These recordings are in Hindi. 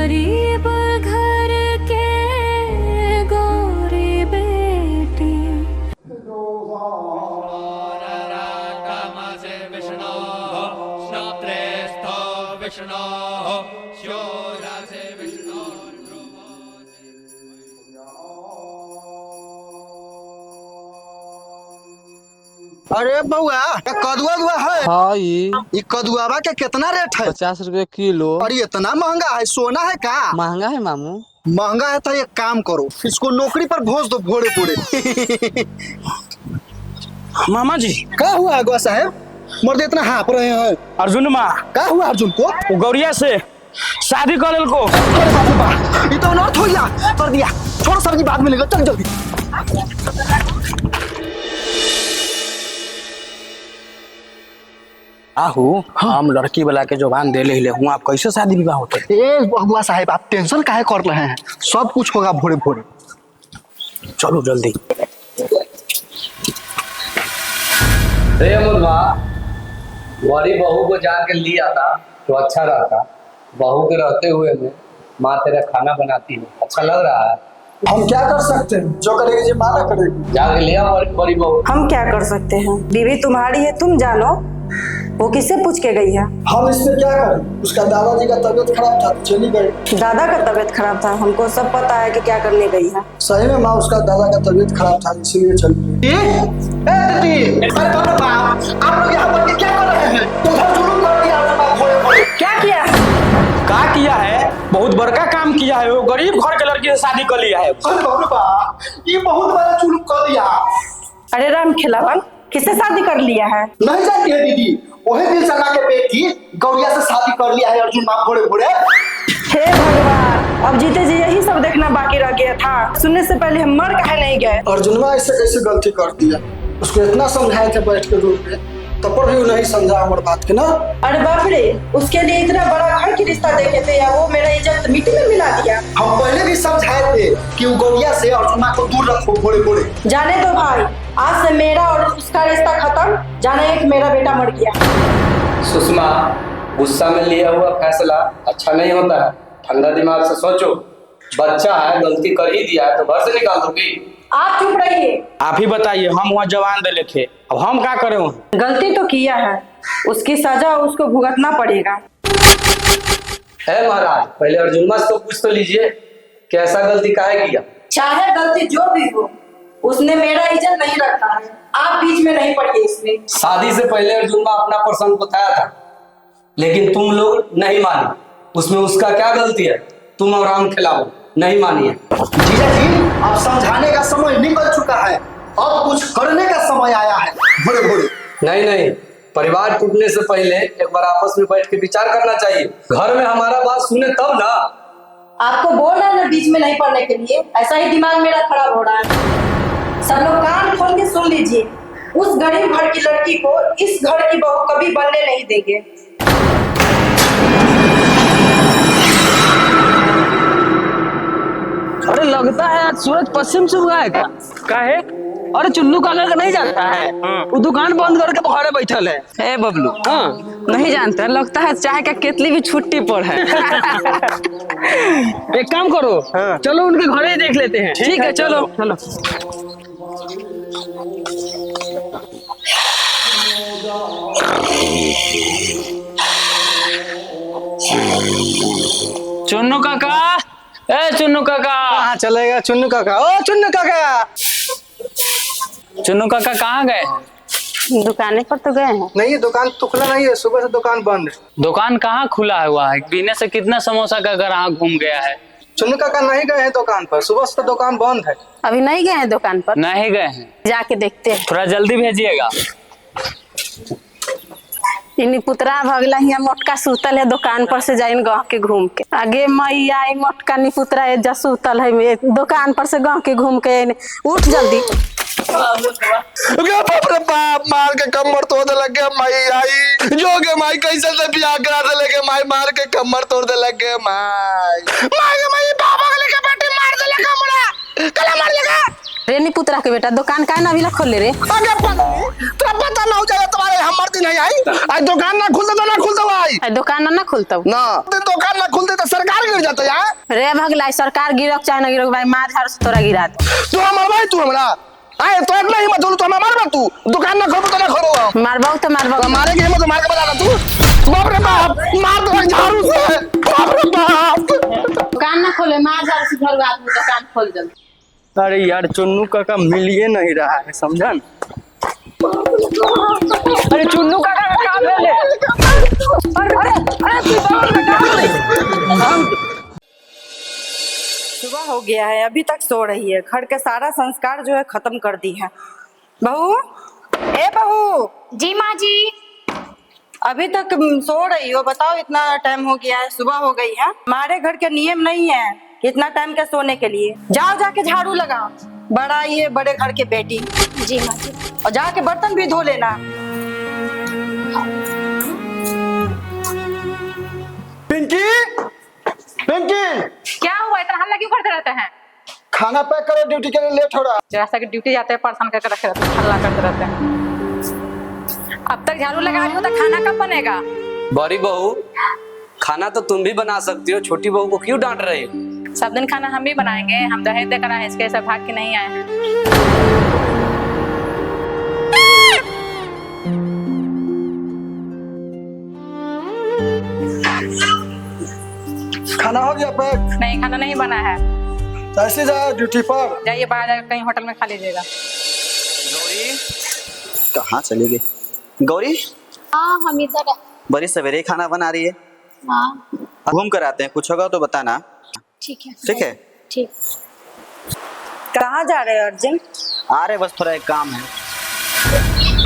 गरीब घर के गोरी बेटी। अरे बउआ कदुआ दुआ है। हाँ ये कदुआवा के कितना रेट है? 50 रुपए किलो। और ये इतना महंगा है, सोना है का? महंगा है मामू। महंगा है तो एक काम करो, इसको नौकरी पर भेज दो भोरे भोरे। मामा जी क्या हुआ अगवा साहब? मर्द इतना हाँप रहे हैं। अर्जुन माँ क्या हुआ अर्जुन को? वो गौरिया से शादी कर को। अरे बाप रे बाप, ये तो अनर्थ हो गया कर दिया। छोड़ सब्जी बाद में लेगा, चल जल्दी। आहू हम लड़की वाला के जुबान दे ले हूँ, आप कैसे शादी विवाह होते? ए अगवा साहब आप टेंशन काहे कर रहे हैं? सब कुछ होगा भोरे भोरे। चलो जल्दी। मुर्गा बड़ी बहू को जाके लिया था तो अच्छा रहता। बहू के रहते हुए में माँ तेरा खाना बनाती है, अच्छा लग रहा है। हम क्या कर सकते हैं? जो करेगी जी माना करेगी। जाके लिया बड़ी बहू। हम क्या कर सकते हैं? बीवी तुम्हारी है, तुम जानो। वो किससे पूछ के गई है? हम इसमें क्या करें? उसका दादाजी का तबीयत खराब था, चली गई। दादा का तबीयत खराब था, हमको सब पता है कि क्या करने गई है। सही में माँ, उसका दादा का तबीयत खराब था इसीलिए चली गई। अरे बाप, आप लोग यहाँ पर क्या कर रहे हैं? तुम जुलूम कर दिया भोरे भोरे। क्या किया? क्या किया है? बहुत बड़का काम किया है। वो गरीब घर के लड़की से शादी कर लिया है। अरे बाप रे बाप, ये बहुत बड़ा जुलूम कर दिया। अरे राम खिलावन, किससे शादी कर लिया है? नहीं जानती है दीदी, वही दिल सना के बेटी गौरिया से शादी कर लिया है अर्जुन माँ भोरे भोरे। हे भगवान, अब जीते जी यही सब देखना बाकी रह गया था। सुनने से पहले हम मर काहे नहीं गए? अर्जुन माँ ऐसे कैसे गलती कर दिया? उसको इतना समझाए थे बैठ के रूम में, तब पर भी वो नहीं समझा हमारे बात के ना। अरे बाप रे, उसके लिए इतना बड़ा घर की रिश्ता देखे थे या वो मेरा इज्जत मिट्टी में मिला दिया? हम पहले भी समझाए थे कि वो गौरिया से अर्जुन माँ को दूर रखो भोरे भोरे। जाने दो भाई, आज से मेरा और उसका रिश्ता खत्म। जाने एक मेरा बेटा मर गया। सुषमा, गुस्सा में लिया हुआ फैसला अच्छा नहीं होता है। ठंडा दिमाग से सोचो। बच्चा है, गलती कर ही दिया है तो घर से निकाल दोगी? आप चुप रहिए। आप ही बताइए, हम वहाँ जवान दे थे, अब हम क्या करें? वहाँ गलती तो किया है, उसकी सजा उसको भुगतना पड़ेगा। है महाराज, पहले अर्जुन माँ से तो पूछ तो लीजिए कि ऐसा गलती काहे किया। चाहे गलती जो भी हो, उसने मेरा इज्जत नहीं रखा है। आप बीच में नहीं पड़िए इसमें। शादी से पहले अर्जुन माँ अपना प्रसंग बताया था, लेकिन तुम लोग नहीं मानी। उसमें उसका क्या गलती है? तुम और राम खिलाओ, नहीं मानिए। जीजा जी, अब समझाने का समय निकल चुका है, अब कुछ करने का समय आया है भोरे भोरे। नहीं, परिवार टूटने से पहले एक बार आपस में बैठ के विचार करना चाहिए। घर में हमारा बात सुने तब ना। आपको बोल रहा है ना बीच में नहीं पड़ने के लिए, ऐसा ही दिमाग मेरा खराब हो रहा है। सब लोग कान खोल के सुन लीजिए, उस गरीब घर की लड़की को इस घर की बहू कभी बनने नहीं देंगे। अरे लगता है आज सूरज पश्चिम से उगा है क्या? काहे? अरे चुन्नू काका का नहीं जानता है? वो दुकान बंद करके बाहर बैठल है। ए बबलू, हाँ नहीं जानता, लगता है चाय का केतली भी छुट्टी पर है। एक काम करो, चलो उनके घरे ही देख लेते हैं। ठीक है, चलो। चुन्नू काका, ए चुन्नू काका। कहाँ चलेगा चुन्नू काका? ओ चुन्नू काका, चुन्नू काका कहाँ गए? दुकाने पर तो गए हैं। नहीं दुकान तो खुला नहीं है, सुबह से दुकान बंद है। दुकान कहाँ खुला हुआ है? पीने से कितना समोसा का ग्राहक घूम गया है। चुन्नू काका नहीं गए हैं दुकान पर, सुबह से तो दुकान बंद है। अभी नहीं गए हैं दुकान पर? नहीं गए हैं। जाके देखते हैं। थोड़ा जल्दी भेजिएगा। इन्हीं पुतरा भगला हिया मोटका सुतल है दुकान पर से जाइन गाँव के घूम के। आगे मैया मोटका नी पुतरा जा सुतल है दुकान पर से गाँव के घूम के। उठ जल्दी। बाप रे बाप, मार के कमर तोड़ दे लग गया माई आई। जो के माई कैसे से बियाह करा दे लगे माई, मार के कमर तोड़ दे लग गया माई। माई बाबा के लेके बेटी मार दे लगा मुड़ा, कला मार लगा। रेनी पुतरा के बेटा दुकान का ना भी खोले रे। आगे तेरा पता ना हो जाएगा तुम्हारे हम मर्दी नहीं आई आज दुकान ना खुलते तो ना खुलते भाई दुकान ना खुलता ना दुकान ना खुलते तो सरकार गिर जाता यार रे भगला सरकार गिरक चाहे ना गिरक भाई मार झाड़ से तोरा गिरा दे। तू हमार भाई तू हमरा आए तो इतना हिम्मत हो तो हमें मारबा तू दुकान ना खोलो तो ना खोलो मारबाऊ तो मारबाऊ मारे की हिम्मत मार के बता तू बाप रे बाप मार दो झाड़ू से बाप रे बाप दुकान ना खोले मार झाड़ से घर आदमी दुकान खोल दे। अरे यार चुन्नू काका मिल ही नहीं रहा है समझा न? अरे चुन्नू काका का काम है ले अरे तू बाहर में काम नहीं। सुबह हो गया है अभी तक सो रही है। घर के सारा संस्कार जो है खत्म कर दी है। बहू ए बहू। जी माँ जी। अभी तक सो रही हो? बताओ इतना टाइम हो गया है, सुबह हो गई है। हमारे घर के नियम नहीं है इतना टाइम के सोने के लिए। जाओ जाके झाड़ू लगाओ, बड़ा ये बड़े घर के बेटी। जी माँ जी। और जाके बर्तन भी धो लेना। पिंकी पिंकी क्या हुआ इतना हल्ला क्यों करते रहते हैं? खाना पैक करो ड्यूटी के लिए लेट हो रहा जैसा कि ड्यूटी जाते हैं परेशान करके रखे रहते हैं, हल्ला करते रहते हैं। अब तक झाड़ू लगा रही हो तो खाना कब बनेगा? बड़ी बहू खाना तो तुम भी बना सकती हो, छोटी बहू को क्यों डांट रही हो? सब दिन खाना हम भी बनाएंगे, हम दहेज देकर आए इसके सब भाग के नहीं आए हैं। खाना हो गया पैक नहीं खाना नहीं बना है। ऐसे जाओ ड्यूटी पर जाइए बाहर जाकर कहीं होटल में खा लीजिएगा। गौरी कहाँ चली गई? गौरी हाँ हम इधर। बड़ी सवेरे खाना बना रही है। हाँ घूम कर आते हैं, कुछ होगा तो बताना। ठीक है। ठीक है ठीक। कहाँ जा रहे हो अर्जुन? आ रहे, बस थोड़ा एक काम है।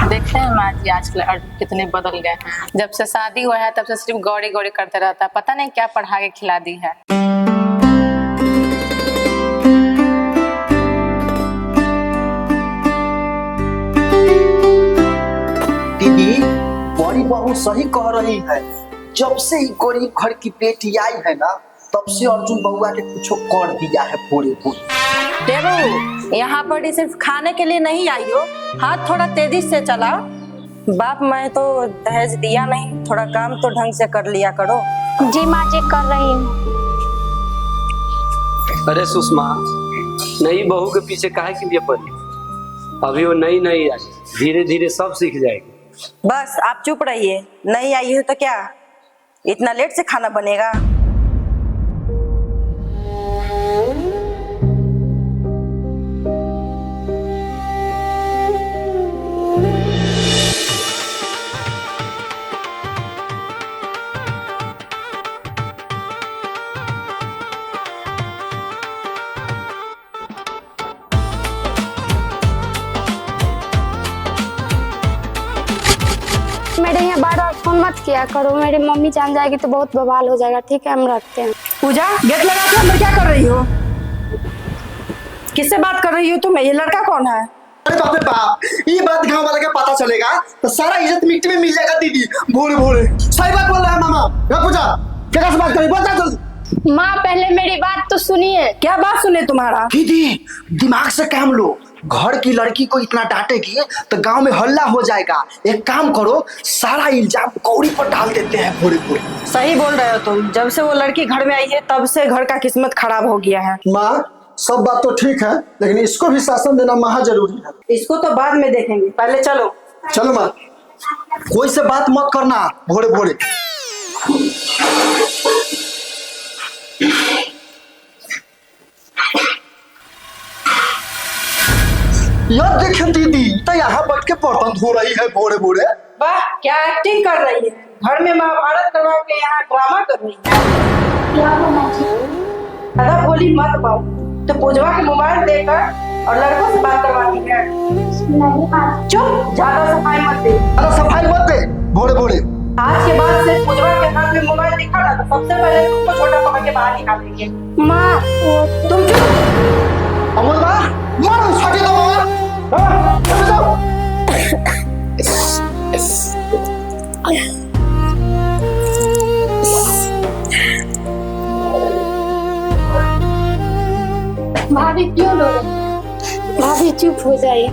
देखते हैं माँ जी आजकल अर्जुन कितने बदल गए हैं। जब से शादी हुआ है तब से सिर्फ गौरी गौरी करते रहता है, पता नहीं क्या पढ़ा के खिला दी है। दीदी बड़ी बहू सही कह रही है। जब से ही गरीब घर की बेटी आई है ना तब से अर्जुन बउआ के कुछ कर दिया है पूरे पूरे। देवू यहाँ पर सिर्फ खाने के लिए नहीं आई हो, हाथ थोड़ा तेजी से चलाओ। बाप मैं तो दहेज दिया नहीं, थोड़ा काम तो ढंग से कर लिया करो। जी माँ जी कर रही हूँ। अरे सुषमा नई बहू के पीछे काहे के लिए पड़ी? अभी वो नई नई आई, धीरे धीरे सब सीख जाएगी। बस आप चुप रहिए, नहीं आई हो तो क्या इतना लेट से खाना बनेगा? मेरे यहाँ बार बार फोन मत किया करो, मेरी मम्मी जान जाएगी तो बहुत बवाल हो जाएगा। ठीक है हम रखते हैं। पूजा गेट लगा के अंदर क्या कर रही हो? किससे बात कर रही हो तुम? ये लड़का कौन है? अरे बाप रे बाप, ये बात गांव वाले का पता चलेगा तो सारा इज्जत मिट्टी में मिल जाएगा। दीदी भोरे भोरे सही बात बोल रहा है मामा। पूजा क्या से बात करी, बता जल्दी। माँ पहले मेरी बात तो सुनिए। क्या बात सुने तुम्हारा? दीदी दिमाग से काम लो, घर की लड़की को इतना डांटेगी तो गांव में हल्ला हो जाएगा। एक काम करो, सारा इल्जाम गौरी पर डाल देते हैं भोरे भोरे। सही बोल रहे हो तुम, जब से वो लड़की घर में आई है तब से घर का किस्मत खराब हो गया है। माँ सब बात तो ठीक है लेकिन इसको भी शासन देना महा जरूरी है। इसको तो बाद में देखेंगे, पहले चलो। चलो माँ, कोई से बात मत करना भोरे भोरे। यार देखे दीदी तो यहाँ बैठ के बर्तन धो रही है भोरे भोरे। वाह क्या एक्टिंग कर रही है, घर में महाभारत करवा के यहाँ ड्रामा कर रही है। ज्यादा बोली मत पाओ तो पूजवा के मोबाइल देकर और लड़कों से बात करवाती है। चुप, ज्यादा सफाई मत दे। अरे सफाई मत दे भोरे भोरे। आज के बाद से पूजवा के हाथ में मोबाइल दिखा ना तो सबसे पहले तुमको छोटा पकड़ के बाहर निकाल देंगे। माँ तुम चुप। अमोल मारो छाती दो मामा। भाभी क्यों रो रही? भाभी चुप हो जाइए।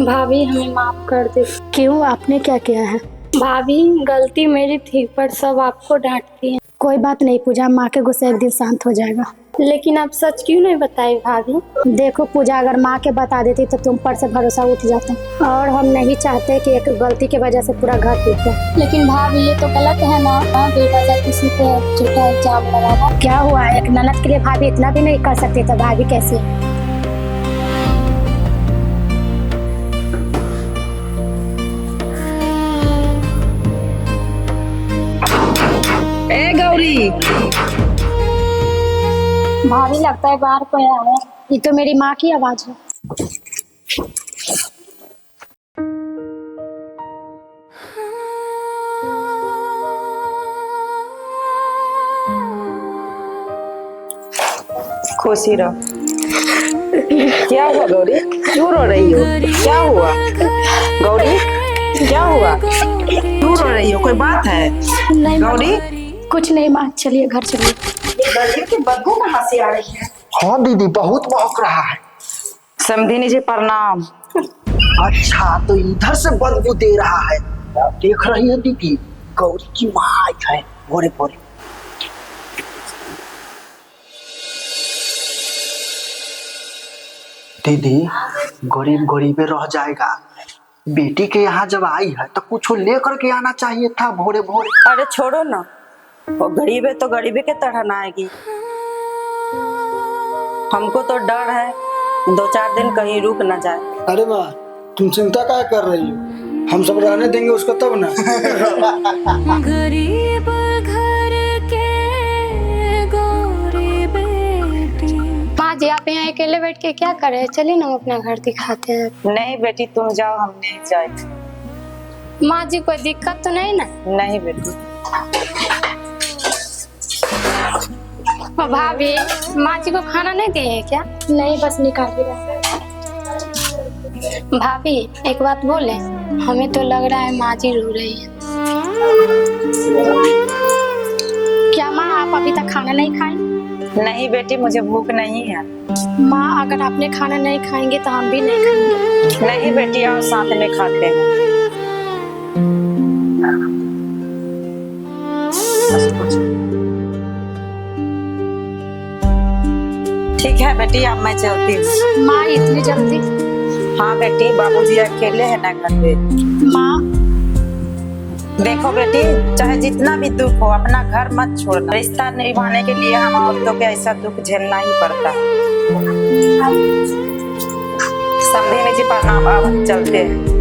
भाभी हमें माफ कर दे। क्यों, आपने क्या किया है? भाभी गलती मेरी थी, पर सब आपको डांटती हैं। कोई बात नहीं पूजा, माँ के गुस्से एक दिन शांत हो जाएगा। लेकिन आप सच क्यों नहीं बताई भाभी? देखो पूजा, अगर माँ के बता देती तो तुम पर से भरोसा उठ जाता, और हम नहीं चाहते कि एक गलती की वजह से पूरा घर टूट जाए। लेकिन भाभी ये तो गलत है ना, बेवजह किसी पे झूठा इल्जाम लगाना। क्या हुआ, एक ननद के लिए भाभी इतना भी नहीं कर सकती, तो भाभी कैसी? ए गौरी, भाभी लगता है बाहर कोई आया है। ये तो मेरी माँ की आवाज है। खुशी रहो। क्या हुआ गौरी, क्यों रो रही हो? क्या हुआ गौरी, क्या हुआ, क्यों रो रही हो? कोई बात है नहीं गौरी? कुछ नहीं माँ, चलिए घर चलिए। गरीब की बदबू कहाँ से आ रही है? हाँ दीदी, बहुत महक रहा है। समधिनी जी प्रणाम। अच्छा, तो इधर से बदबू दे रहा है। देख रही है दीदी, गौरी की माँ आई है भोरे भोरे। दीदी, गरीब गरीबे रह जाएगा। बेटी के यहाँ जब आई है तो कुछ लेकर के आना चाहिए था भोरे भोरे। अरे छोड़ो ना, वो गरीब है तो गरीबे के तरह ना आएगी। हमको तो डर है 2-4 दिन कहीं रुक ना जाए। अरे माँ, तुम चिंता क्या कर रही हो? हम सब रहने देंगे उसको तब ना। गरीब घर के गोरी बेटी। माँ जी आप यहाँ अकेले बैठ के क्या कर रहे हैं? चलिए ना हम अपना घर दिखाते हैं। नहीं बेटी तुम जाओ, हम नहीं जाए। माँ जी कोई दिक्कत तो नहीं ना? नहीं बेटी। भाभी माँ जी को खाना नहीं दिए हैं क्या? नहीं, बस निकाल दिया। भाभी एक बात बोले, हमें तो लग रहा है माँ जी रो रही है। क्या माँ, आप अभी तक खाना नहीं खाए? नहीं बेटी, मुझे भूख नहीं है। माँ अगर आपने खाना नहीं खाएंगे तो हम भी नहीं खाएंगे। नहीं बेटी, आओ साथ में खाते हैं। ठीक है बेटी, अब मैं चलती हूँ। माँ इतनी जल्दी? हाँ बेटी, बाबूजी अकेले है ना घर पे। माँ देखो बेटी, चाहे जितना भी दुख हो अपना घर मत छोड़ना। रिश्ता निभाने के लिए हम औरतों को ऐसा दुख झेलना ही पड़ता है। समझे जी प्रणाम, अब चलते हैं।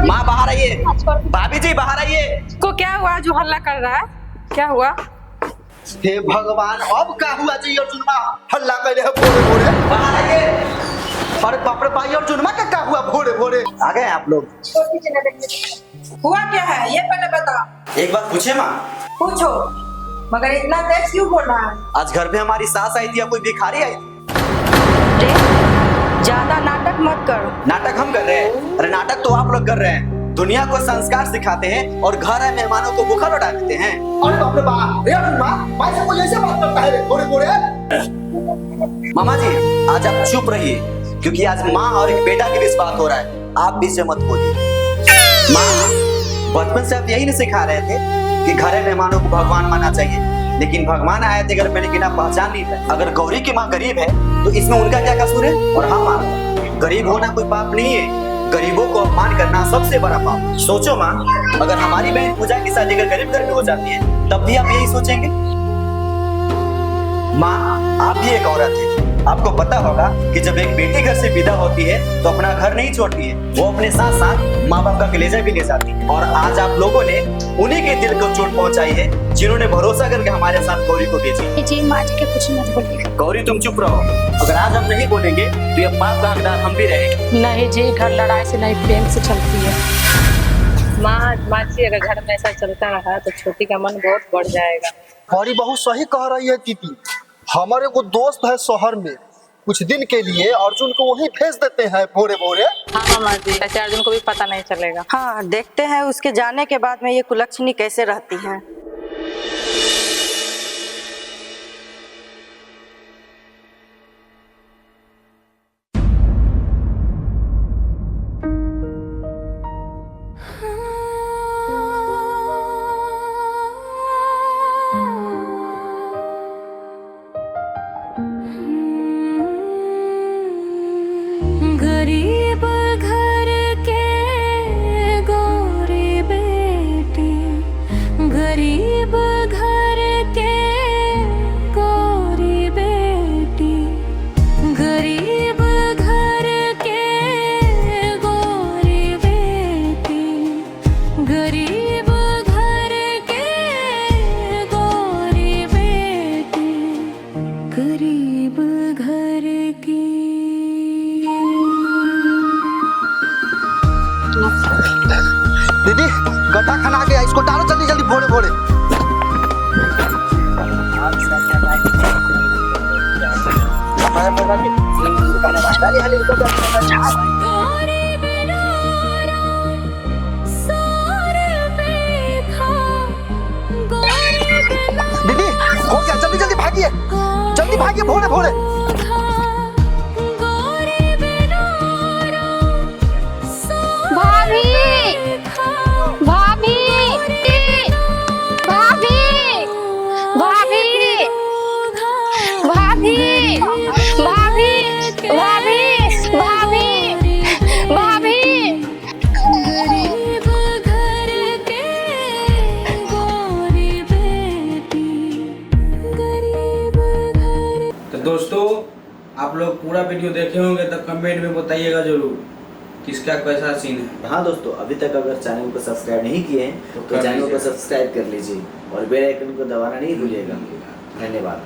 माँ बाहर आइए, भाभी जी बाहर आइए। को क्या हुआ जो हल्ला कर रहा है? क्या हुआ? हे भगवान, अब क्या हुआ जी? अर्जुनमा हल्ला कर रहे हैं भोरे भोरे। बाहर आइए। अरे बाप रे, भाई अर्जुनमा का क्या हुआ भोरे भोरे? आ गए आप लोग? हुआ क्या है ये पहले बता। एक बात पूछे माँ? पूछो, मगर इतना तेज क्यों बोल रहा है? आज घर पे हमारी सास आई थी या कोई भिखारी आई थी? ज्यादा नाटक मत कर। नाटक हम कर रहे हैं? अरे नाटक तो आप लोग कर रहे हैं। दुनिया को संस्कार सिखाते हैं और घर आए मेहमानों को भूखा लौटा देते हैं। अरे बाप रे बाप, रे अर्जुनमा भाई से कोई ऐसे बात करता है रे भोरे भोरे? मामा जी आज आप चुप रहिए, क्योंकि आज माँ और एक बेटा के बीच बात हो रहा है। आप बीच में मत बोलिए। माँ, बचपन से आप यही नहीं सिखा रहे थे कि घर आए मेहमानों को भगवान मानना चाहिए, लेकिन भगवान आए थे घर में लेकिन आप पहचान नहीं पाए। अगर गौरी की माँ गरीब है तो इसमें उनका क्या कसूर है? और हाँ माँ, गरीब होना कोई पाप नहीं है, गरीबों को अपमान करना सबसे बड़ा पाप। सोचो माँ, अगर हमारी बहन पूजा की शादी अगर गरीब घर में हो जाती है तब भी आप यही सोचेंगे? माँ, आप भी एक औरत है, आपको पता होगा कि जब एक बेटी घर से विदा होती है तो अपना घर नहीं छोड़ती है, वो अपने साथ साथ माँ बाप का कलेजा भी ले जाती है। और आज आप लोगों ने उन्हीं के दिल को चोट पहुंचाई है जिन्होंने भरोसा करके हमारे साथ गौरी को भेजी। जी माँ जी के कुछ मत बोलिए। गौरी तुम चुप रहो, अगर आज हम नहीं बोलेंगे तो ये पाप का हकदार हम भी रहेंगे। नहीं जी, घर लड़ाई से नहीं प्रेम से चलती है। माँ जी अगर घर में ऐसा चलता रहा तो छोटी का मन बहुत बढ़ जाएगा। बड़ी बहू सही कह रही है दीदी। हमारे को दोस्त है शहर में, कुछ दिन के लिए अर्जुन को वहीं भेज देते हैं भोरे भोरे। हाँ मामा जी, ऐसे अर्जुन को भी पता नहीं चलेगा। हाँ देखते हैं उसके जाने के बाद में ये कुलक्षणी कैसे रहती हैं। भोले दीदी हो गया, जल्दी जल्दी भागिए, जल्दी भागिए भोले भोले। भाभी भाभी भाभी भाभी भाभी भाभी भाभी भाभी भाभी तो दोस्तों आप लोग पूरा वीडियो देखे होंगे तो कमेंट में बताइएगा जरूर किसका कैसा सीन है। हाँ दोस्तों, अभी तक अगर चैनल को सब्सक्राइब नहीं किए हैं तो चैनल को सब्सक्राइब कर लीजिए और बेल आइकन को दबाना नहीं भूलिएगा। धन्यवाद।